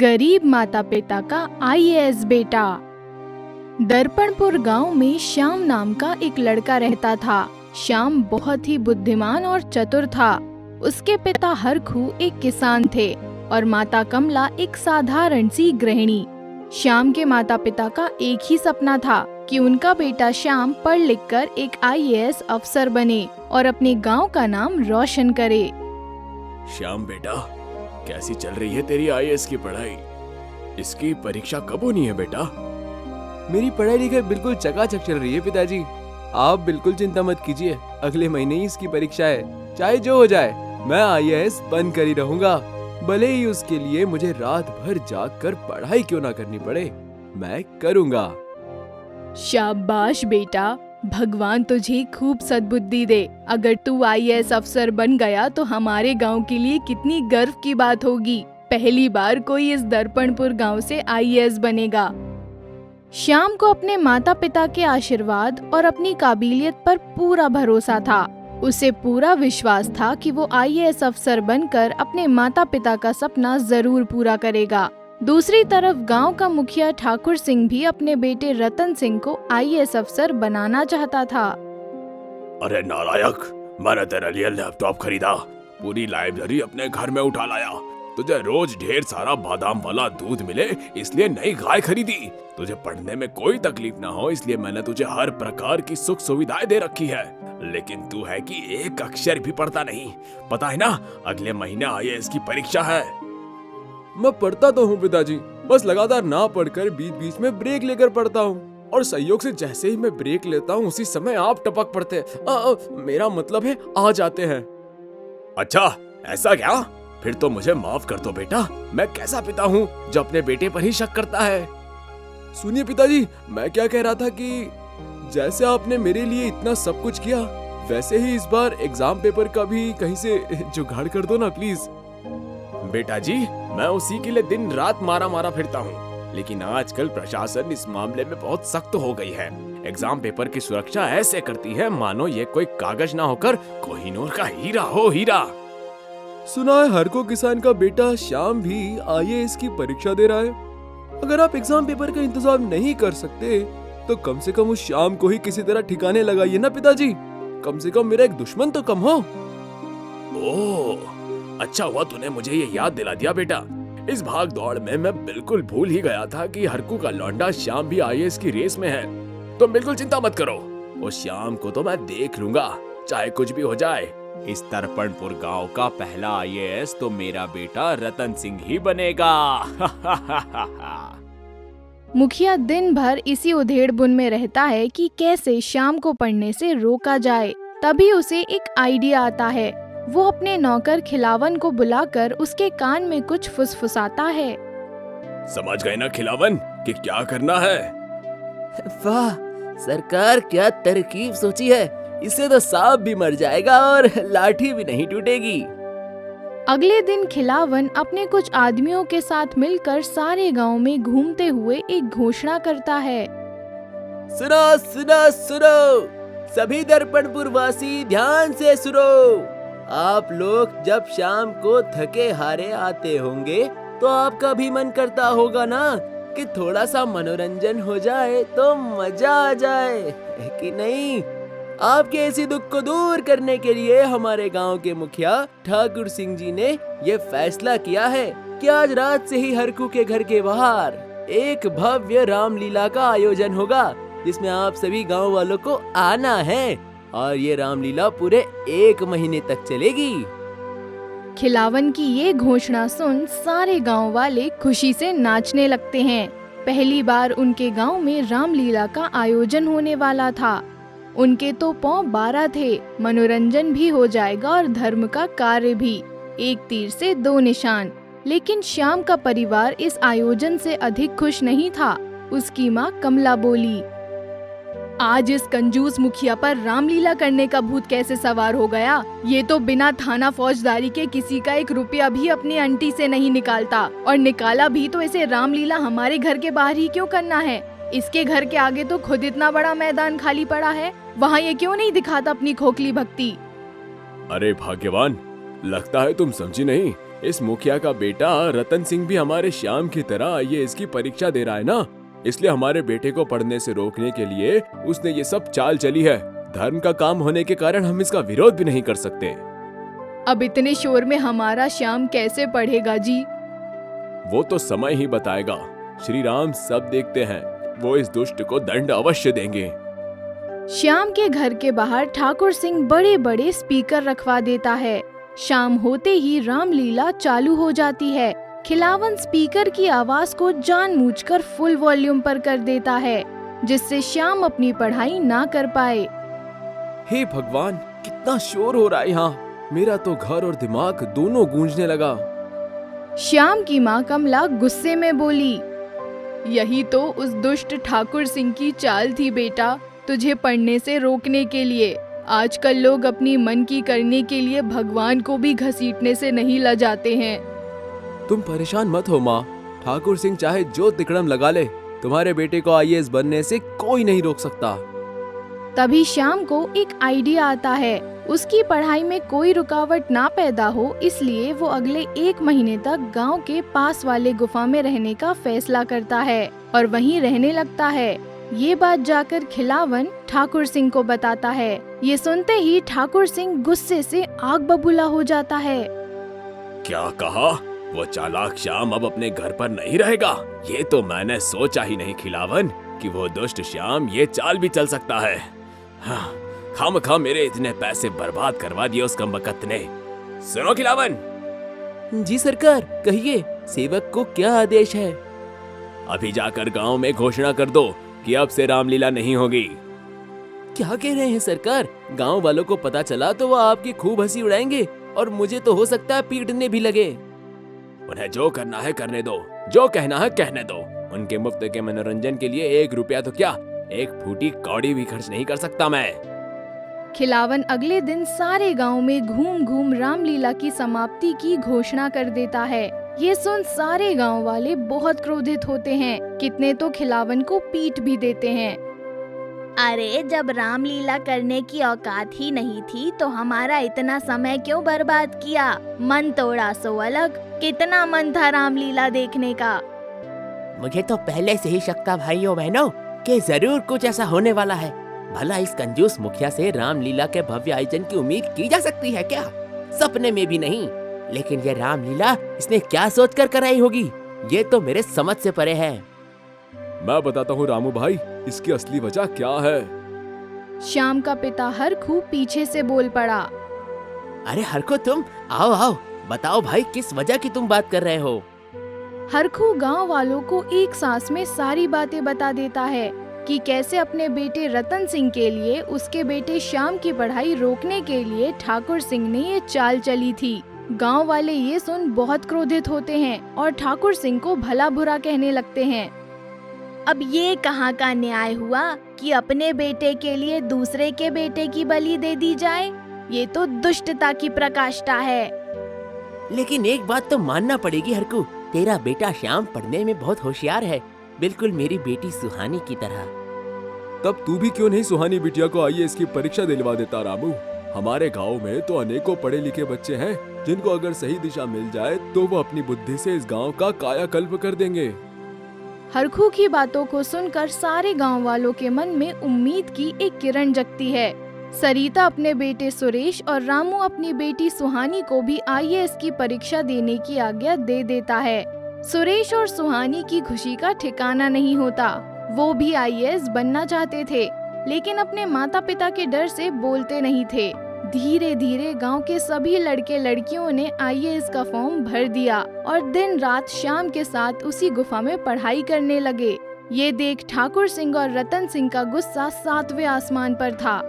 गरीब माता पिता का आईएएस बेटा। दर्पणपुर गांव में श्याम नाम का एक लड़का रहता था। श्याम बहुत ही बुद्धिमान और चतुर था। उसके पिता हरखू एक किसान थे और माता कमला एक साधारण सी गृहिणी। श्याम के माता पिता का एक ही सपना था कि उनका बेटा श्याम पढ़ लिख कर एक आईएएस अफसर बने और अपने गांव का नाम रोशन करे। श्याम बेटा, कैसी चल रही है तेरी आईएएस की पढ़ाई? इसकी परीक्षा कब होनी है बेटा? मेरी पढ़ाई लिखाई बिल्कुल चकाचक चल रही है पिताजी। आप बिल्कुल चिंता मत कीजिए, अगले महीने ही इसकी परीक्षा है। चाहे जो हो जाए, मैं आईएएस बन कर ही रहूंगा। भले ही उसके लिए मुझे रात भर जाग कर पढ़ाई क्यों ना करनी पड़े, मैं करूंगा। शाबाश बेटा, भगवान तुझे खूब सद्बुद्धि दे। अगर तू आईएएस अफसर बन गया तो हमारे गांव के लिए कितनी गर्व की बात होगी। पहली बार कोई इस दर्पणपुर गांव से आईएएस बनेगा। श्याम को अपने माता पिता के आशीर्वाद और अपनी काबिलियत पर पूरा भरोसा था। उसे पूरा विश्वास था कि वो आईएएस अफसर बनकर अपने माता पिता का सपना जरूर पूरा करेगा। दूसरी तरफ गांव का मुखिया ठाकुर सिंह भी अपने बेटे रतन सिंह को आईएएस अफसर बनाना चाहता था। अरे नालायक, मैंने तेरे लिए लैपटॉप खरीदा, पूरी लाइब्रेरी अपने घर में उठा लाया। तुझे रोज ढेर सारा बादाम वाला दूध मिले इसलिए नई गाय खरीदी। तुझे पढ़ने में कोई तकलीफ ना हो इसलिए मैंने तुझे हर प्रकार की सुख सुविधाएं दे रखी है। लेकिन तू है कि एक अक्षर भी पढ़ता नहीं। पता है ना, अगले महीने आईएएस की परीक्षा है। मैं पढ़ता तो हूँ पिताजी, बस लगातार ना पढ़कर बीच बीच में ब्रेक लेकर पढ़ता हूँ। और संयोग से जैसे ही मैं ब्रेक लेता हूँ उसी समय आप टपक पड़ते। मेरा मतलब है आ जाते हैं। अच्छा, ऐसा क्या? फिर तो मुझे माफ कर दो बेटा। मैं कैसा पिता हूँ जो अपने बेटे पर ही शक करता है। सुनिए पिताजी, मैं क्या कह रहा था कि जैसे आपने मेरे लिए इतना सब कुछ किया, वैसे ही इस बार एग्जाम पेपर का भी कहीं से जुगाड़ कर दो ना प्लीज। बेटा जी, मैं उसी के लिए दिन रात मारा फिरता हूँ, लेकिन आजकल प्रशासन इस मामले में बहुत सख्त हो गई है। एग्जाम पेपर की सुरक्षा ऐसे करती है मानो ये कोई कागज ना होकर कोहिनूर का हीरा हो। हीरा सुना है हर को किसान का बेटा श्याम भी आईएएस की परीक्षा दे रहा है। अगर आप एग्जाम पेपर का इंतजाम नहीं कर सकते तो कम से कम उस श्याम को ही किसी तरह ठिकाने लगाइए ना पिताजी। कम से कम मेरा एक दुश्मन तो कम हो। ओह, अच्छा हुआ तूने मुझे ये याद दिला दिया बेटा। इस भाग दौड़ में मैं बिल्कुल भूल ही गया था कि हरकू का लौंडा श्याम भी आईएएस की रेस में है। तो बिल्कुल चिंता मत करो, उस श्याम को तो मैं देख लूंगा, चाहे कुछ भी हो जाए। इस दर्पणपुर गांव का पहला आईएएस तो मेरा बेटा रतन सिंह ही बनेगा। मुखिया दिन भर इसी उधेड़बुन में रहता है कि कैसे श्याम को पढ़ने से रोका जाए। तभी उसे एक आइडिया आता है। वो अपने नौकर खिलावन को बुलाकर उसके कान में कुछ फुसफुसाता है। समझ गए ना खिलावन कि क्या करना है? वाह, सरकार क्या तरकीब सोची है। इससे तो सांप भी मर जाएगा और लाठी भी नहीं टूटेगी। अगले दिन खिलावन अपने कुछ आदमियों के साथ मिलकर सारे गांव में घूमते हुए एक घोषणा करता है। सुनो सुनो सुनो, सभी दर्पणपुर वासी ध्यान से सुनो। आप लोग जब शाम को थके हारे आते होंगे तो आपका भी मन करता होगा ना कि थोड़ा सा मनोरंजन हो जाए तो मजा आ जाए, कि नहीं? आपके इसी दुख को दूर करने के लिए हमारे गांव के मुखिया ठाकुर सिंह जी ने ये फैसला किया है कि आज रात से ही हरकू के घर के बाहर एक भव्य रामलीला का आयोजन होगा, जिसमें आप सभी गांव वालों को आना है। और ये रामलीला पूरे 1 महीने तक चलेगी। खिलावन की ये घोषणा सुन सारे गांव वाले खुशी से नाचने लगते हैं। पहली बार उनके गांव में रामलीला का आयोजन होने वाला था। उनके तो पांव 12 थे। मनोरंजन भी हो जाएगा और धर्म का कार्य भी। एक तीर से 2 निशान। लेकिन श्याम का परिवार इस आयोजन से अधिक खुश नहीं था। उसकी माँ कमला बोली, आज इस कंजूस मुखिया पर रामलीला करने का भूत कैसे सवार हो गया। ये तो बिना थाना फौजदारी के किसी का 1 रुपया भी अपनी अंटी से नहीं निकालता, और निकाला भी तो इसे रामलीला हमारे घर के बाहर ही क्यों करना है। इसके घर के आगे तो खुद इतना बड़ा मैदान खाली पड़ा है, वहाँ ये क्यों नहीं दिखाता अपनी खोखली भक्ति। अरे भाग्यवान, लगता है तुम समझी नहीं इस मुखिया का बेटा रतन सिंह भी हमारे श्याम की तरह ये इसकी परीक्षा दे रहा है ना, इसलिए हमारे बेटे को पढ़ने से रोकने के लिए उसने ये सब चाल चली है। धर्म का काम होने के कारण हम इसका विरोध भी नहीं कर सकते। अब इतने शोर में हमारा श्याम कैसे पढ़ेगा जी? वो तो समय ही बताएगा। श्री राम सब देखते हैं, वो इस दुष्ट को दंड अवश्य देंगे। श्याम के घर के बाहर ठाकुर सिंह बड़े बड़े स्पीकर रखवा देता है। शाम होते ही रामलीला चालू हो जाती है। खिलावन स्पीकर की आवाज को जानबूझकर फुल वॉल्यूम पर कर देता है, जिससे श्याम अपनी पढ़ाई ना कर पाए। हे भगवान, कितना शोर हो रहा है यहाँ। मेरा तो घर और दिमाग दोनों गूंजने लगा। श्याम की माँ कमला गुस्से में बोली, यही तो उस दुष्ट ठाकुर सिंह की चाल थी बेटा, तुझे पढ़ने से रोकने के लिए। आजकल लोग अपनी मन की करने के लिए भगवान को भी घसीटने से नहीं लजाते हैं। तुम परेशान मत हो माँ, ठाकुर सिंह चाहे जो तिकड़म लगा ले, तुम्हारे बेटे को आईएएस बनने से कोई नहीं रोक सकता। तभी श्याम को एक आइडिया आता है। उसकी पढ़ाई में कोई रुकावट ना पैदा हो, इसलिए वो अगले 1 महीने तक गांव के पास वाले गुफा में रहने का फैसला करता है और वहीं रहने लगता है। ये बात जाकर खिलावन ठाकुर सिंह को बताता है। ये सुनते ही ठाकुर सिंह गुस्से से आग बबूला हो जाता है। क्या कहा? वो चालाक श्याम अब अपने घर पर नहीं रहेगा? ये तो मैंने सोचा ही नहीं खिलावन कि वो दुष्ट श्याम ये चाल भी चल सकता है। हाँ, खामखा मेरे इतने पैसे बर्बाद करवा दिए उस कमबख्त ने। सुनो खिलावन। जी सरकार, कहिए, सेवक को क्या आदेश है? अभी जाकर गांव में घोषणा कर दो कि अब से रामलीला नहीं होगी। क्या कह रहे हैं सरकार? गांव वालों को पता चला तो वो आपकी खूब हंसी उड़ाएंगे और मुझे तो हो सकता है पीटने भी लगे। उन्हें जो करना है करने दो, जो कहना है कहने दो। उनके मुफ्त के मनोरंजन के लिए 1 रुपया तो क्या, 1 फूटी कौड़ी भी खर्च नहीं कर सकता मैं। खिलावन अगले दिन सारे गांव में घूम घूम रामलीला की समाप्ति की घोषणा कर देता है। ये सुन सारे गांव वाले बहुत क्रोधित होते हैं। कितने तो खिलावन को पीट भी देते हैं। अरे, जब रामलीला करने की औकात ही नहीं थी तो हमारा इतना समय क्यों बर्बाद किया? मन तोड़ा सो अलग, कितना मन था रामलीला देखने का। मुझे तो पहले से ही शक था भाइयों बहनों कि जरूर कुछ ऐसा होने वाला है। भला इस कंजूस मुखिया से रामलीला के भव्य आयोजन की उम्मीद की जा सकती है क्या? सपने में भी नहीं। लेकिन ये रामलीला इसने क्या सोचकर कराई होगी, ये तो मेरे समझ से परे है। मैं बताता हूँ रामू भाई, इसकी असली वजह क्या है। श्याम का पिता हरखू पीछे से बोल पड़ा। अरे हरखू, तुम आओ आओ, बताओ भाई, किस वजह की तुम बात कर रहे हो? हरखू गांव वालों को एक सांस में सारी बातें बता देता है कि कैसे अपने बेटे रतन सिंह के लिए उसके बेटे श्याम की पढ़ाई रोकने के लिए ठाकुर सिंह ने ये चाल चली थी। गांव वाले ये सुन बहुत क्रोधित होते हैं और ठाकुर सिंह को भला बुरा कहने लगते हैं। अब ये कहाँ का न्याय हुआ कि अपने बेटे के लिए दूसरे के बेटे की बलि दे दी जाए? ये तो दुष्टता की प्रकाष्ठा है। लेकिन एक बात तो मानना पड़ेगी हरकू, तेरा बेटा श्याम पढ़ने में बहुत होशियार है, बिल्कुल मेरी बेटी सुहानी की तरह। तब तू भी क्यों नहीं सुहानी बिटिया को आईएएस की परीक्षा दिलवा देता रामू? हमारे गांव में तो अनेकों पढ़े लिखे बच्चे हैं जिनको अगर सही दिशा मिल जाए तो वो अपनी बुद्धि से इस गांव का कायाकल्प कर देंगे। हरखू की बातों को सुनकर सारे गांव वालों के मन में उम्मीद की एक किरण जगती है। सरिता अपने बेटे सुरेश और रामू अपनी बेटी सुहानी को भी आईएएस की परीक्षा देने की आज्ञा दे देता है। सुरेश और सुहानी की खुशी का ठिकाना नहीं होता। वो भी आईएएस बनना चाहते थे, लेकिन अपने माता पिता के डर से बोलते नहीं थे। धीरे धीरे गांव के सभी लड़के लड़कियों ने आईएएस का फॉर्म भर दिया और दिन रात श्याम के साथ उसी गुफा में पढ़ाई करने लगे। ये देख ठाकुर सिंह और रतन सिंह का गुस्सा 7वें आसमान पर था।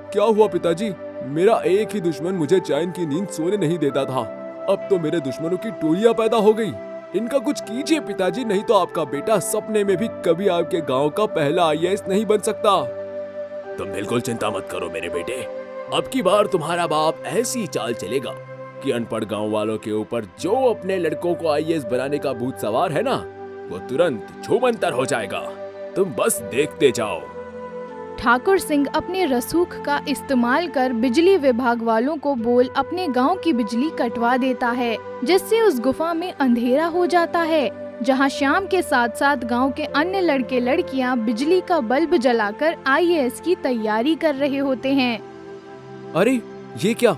क्या हुआ पिताजी? मेरा एक ही दुश्मन मुझे चैन की नींद सोने नहीं देता था, अब तो मेरे दुश्मनों की टोलियां पैदा हो गई। इनका कुछ कीजिए पिताजी, नहीं तो आपका बेटा सपने में भी कभी आपके गांव का पहला आईएएस नहीं बन सकता। तुम बिल्कुल चिंता मत करो मेरे बेटे, अब की बार तुम्हारा बाप ऐसी चाल चलेगा कि अनपढ़ गांव वालों के ऊपर जो अपने लड़कों को आईएएस बनाने का भूत सवार है ना, वो तुरंत छूमंतर हो जाएगा। तुम बस देखते जाओ। ठाकुर सिंह अपने रसूख का इस्तेमाल कर बिजली विभाग वालों को बोल अपने गांव की बिजली कटवा देता है, जिससे उस गुफा में अंधेरा हो जाता है, जहां श्याम के साथ साथ गांव के अन्य लड़के लड़कियां बिजली का बल्ब जलाकर आईएएस की तैयारी कर रहे होते हैं। अरे ये क्या,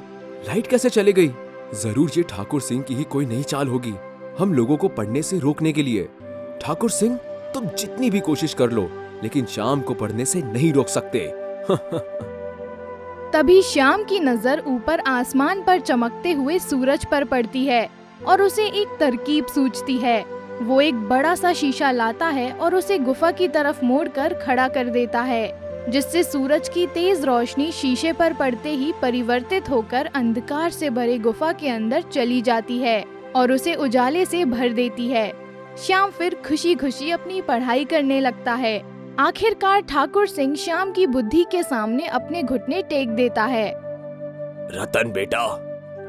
लाइट कैसे चली गई? जरूर ये ठाकुर सिंह की ही कोई नई चाल होगी, हम लोगों को पढ़ने से रोकने के लिए। ठाकुर सिंह, तुम जितनी भी कोशिश कर लो, लेकिन श्याम को पढ़ने से नहीं रोक सकते। तभी श्याम की नजर ऊपर आसमान पर चमकते हुए सूरज पर पड़ती है और उसे एक तरकीब सूझती है। वो एक बड़ा सा शीशा लाता है और उसे गुफा की तरफ मोड़कर खड़ा कर देता है, जिससे सूरज की तेज रोशनी शीशे पर पड़ते ही परिवर्तित होकर अंधकार से भरे गुफा के अंदर चली जाती है और उसे उजाले से भर देती है। श्याम फिर खुशी खुशी अपनी पढ़ाई करने लगता है। आखिरकार ठाकुर सिंह श्याम की बुद्धि के सामने अपने घुटने टेक देता है। रतन बेटा,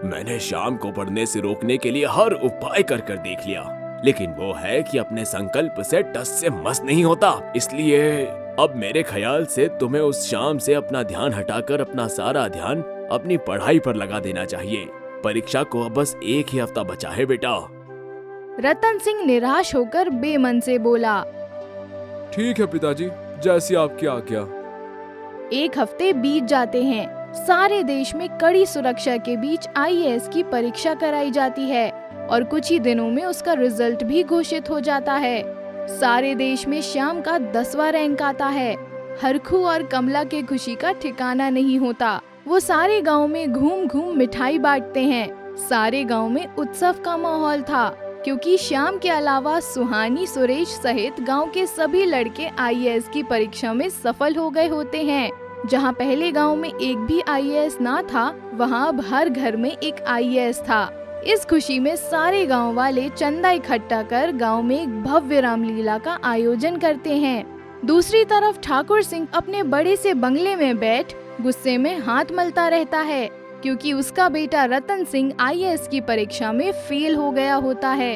मैंने श्याम को पढ़ने से रोकने के लिए हर उपाय कर कर देख लिया, लेकिन वो है कि अपने संकल्प से टस से मस नहीं होता। इसलिए अब मेरे ख्याल से तुम्हें उस श्याम से अपना ध्यान हटाकर अपना सारा ध्यान अपनी पढ़ाई पर लगा देना चाहिए। परीक्षा को अब बस एक ही हफ्ता बचा है बेटा। रतन सिंह निराश होकर बेमन से बोला, ठीक है पिताजी, जैसी आपकी आज्ञा। एक हफ्ते बीत जाते हैं। सारे देश में कड़ी सुरक्षा के बीच आईएएस की परीक्षा कराई जाती है और कुछ ही दिनों में उसका रिजल्ट भी घोषित हो जाता है। सारे देश में श्याम का 10वां रैंक आता है। हरखू और कमला के खुशी का ठिकाना नहीं होता। वो सारे गांव में घूम घूम मिठाई बांटते हैं। सारे गांव में उत्सव का माहौल था, क्योंकि श्याम के अलावा सुहानी, सुरेश सहित गांव के सभी लड़के आईएएस की परीक्षा में सफल हो गए होते हैं। जहां पहले गांव में एक भी आईएएस ना था, वहां अब हर घर में एक आईएएस था। इस खुशी में सारे गांव वाले चंदा इकट्ठा कर गांव में एक भव्य रामलीला का आयोजन करते हैं। दूसरी तरफ ठाकुर सिंह अपने बड़े से बंगले में बैठ गुस्से में हाथ मलता रहता है, क्योंकि उसका बेटा रतन सिंह आईएएस की परीक्षा में फेल हो गया होता है।